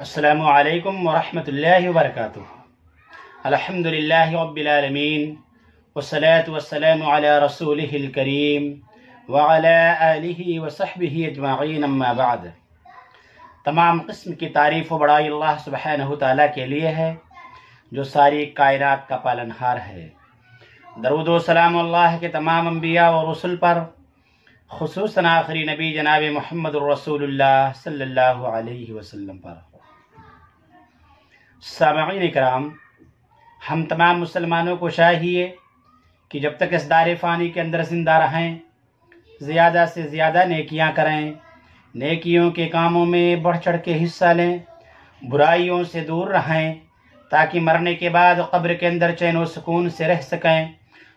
السلام علیکم ورحمۃ اللہ وبرکاتہ۔ الحمدللہ رب العالمین والصلاة والسلام علی رسولہ الکریم وعلی آلہ وصحبہ اجمعین، اما بعد۔ تمام قسم کی تعریف و بڑائی اللہ سبحانہ تعالیٰ کے لیے ہے جو ساری کائنات کا پالنہار ہے۔ درود و سلام اللہ کے تمام انبیاء و رسل پر، خصوصاً آخری نبی جناب محمد الرسول اللہ صلی اللہ علیہ وسلم پر۔ سامعین کرام، ہم تمام مسلمانوں کو چاہیے کہ جب تک اس دار فانی کے اندر زندہ رہیں زیادہ سے زیادہ نیکیاں کریں، نیکیوں کے کاموں میں بڑھ چڑھ کے حصہ لیں، برائیوں سے دور رہیں تاکہ مرنے کے بعد قبر کے اندر چین و سکون سے رہ سکیں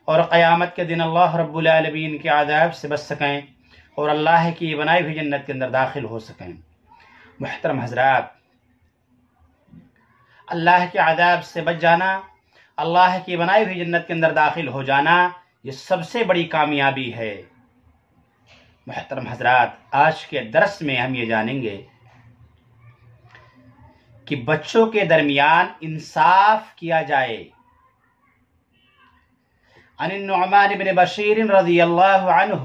اور قیامت کے دن اللہ رب العالمین کے عذاب سے بچ سکیں اور اللہ کی بنائی ہوئی جنت کے اندر داخل ہو سکیں۔ محترم حضرات، اللہ کے عذاب سے بچ جانا، اللہ کی بنائی ہوئی جنت کے اندر داخل ہو جانا، یہ سب سے بڑی کامیابی ہے۔ محترم حضرات، آج کے درس میں ہم یہ جانیں گے کہ بچوں کے درمیان انصاف کیا جائے۔ عن النعمان بن بشیر رضی اللہ عنہ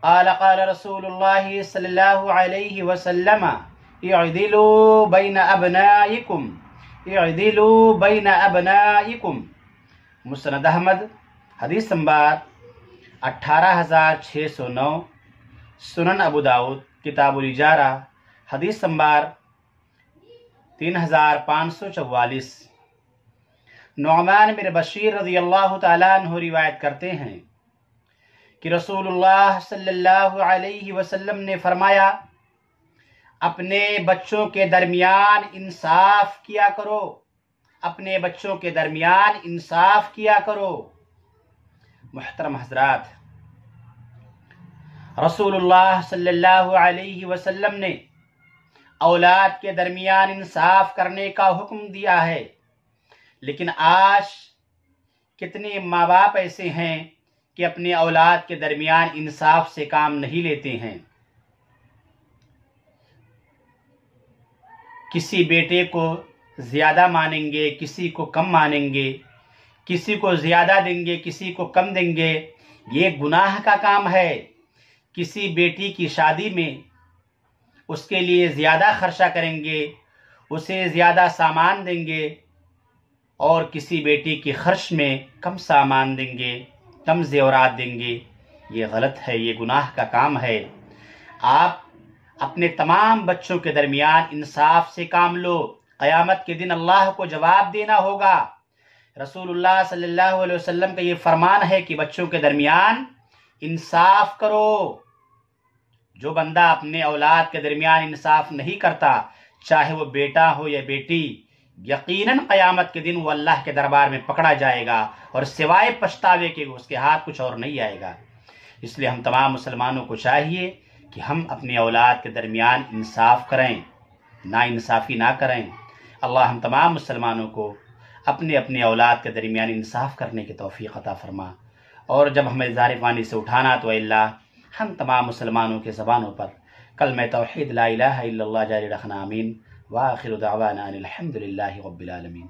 قال قال رسول اللہ صلی اللہ علیہ وسلم اعدلوا بین ابنائکم اعدلوا بین ابنائکم۔ مسند احمد، حدیث نمبر 18609، سنن ابو داؤد کتاب الاجارہ، حدیث نمبر 3544۔ نعمان بن بشیر رضی اللہ تعالیٰ عنہ روایت کرتے ہیں کہ رسول اللہ صلی اللہ علیہ وسلم نے فرمایا، اپنے بچوں کے درمیان انصاف کیا کرو، اپنے بچوں کے درمیان انصاف کیا کرو۔ محترم حضرات، رسول اللہ صلی اللہ علیہ وسلم نے اولاد کے درمیان انصاف کرنے کا حکم دیا ہے، لیکن آج کتنے ماں باپ ایسے ہیں کہ اپنے اولاد کے درمیان انصاف سے کام نہیں لیتے ہیں۔ کسی بیٹے کو زیادہ مانیں گے، کسی کو کم مانیں گے، کسی کو زیادہ دیں گے، کسی کو کم دیں گے، یہ گناہ کا کام ہے۔ کسی بیٹی کی شادی میں اس کے لیے زیادہ خرچہ کریں گے، اسے زیادہ سامان دیں گے، اور کسی بیٹی کی خرچ میں کم سامان دیں گے، کم زیورات دیں گے۔ یہ غلط ہے، یہ گناہ کا کام ہے۔ آپ اپنے تمام بچوں کے درمیان انصاف سے کام لو، قیامت کے دن اللہ کو جواب دینا ہوگا۔ رسول اللہ صلی اللہ علیہ وسلم کا یہ فرمان ہے کہ بچوں کے درمیان انصاف کرو۔ جو بندہ اپنے اولاد کے درمیان انصاف نہیں کرتا، چاہے وہ بیٹا ہو یا بیٹی، یقیناً قیامت کے دن وہ اللہ کے دربار میں پکڑا جائے گا اور سوائے پچھتاوے کے اس کے ہاتھ کچھ اور نہیں آئے گا۔ اس لیے ہم تمام مسلمانوں کو چاہیے کہ ہم اپنے اولاد کے درمیان انصاف کریں، نا انصافی نہ کریں۔ اللہ ہم تمام مسلمانوں کو اپنے اپنے اولاد کے درمیان انصاف کرنے کی توفیق عطا فرما، اور جب ہمیں دار فانی سے اٹھانا تو اے اللہ ہم تمام مسلمانوں کے زبانوں پر کلمہ توحید لا الہ الا اللہ جاری رکھنا، آمین۔ وآخر دعوانا ان الحمد للہ رب العالمین۔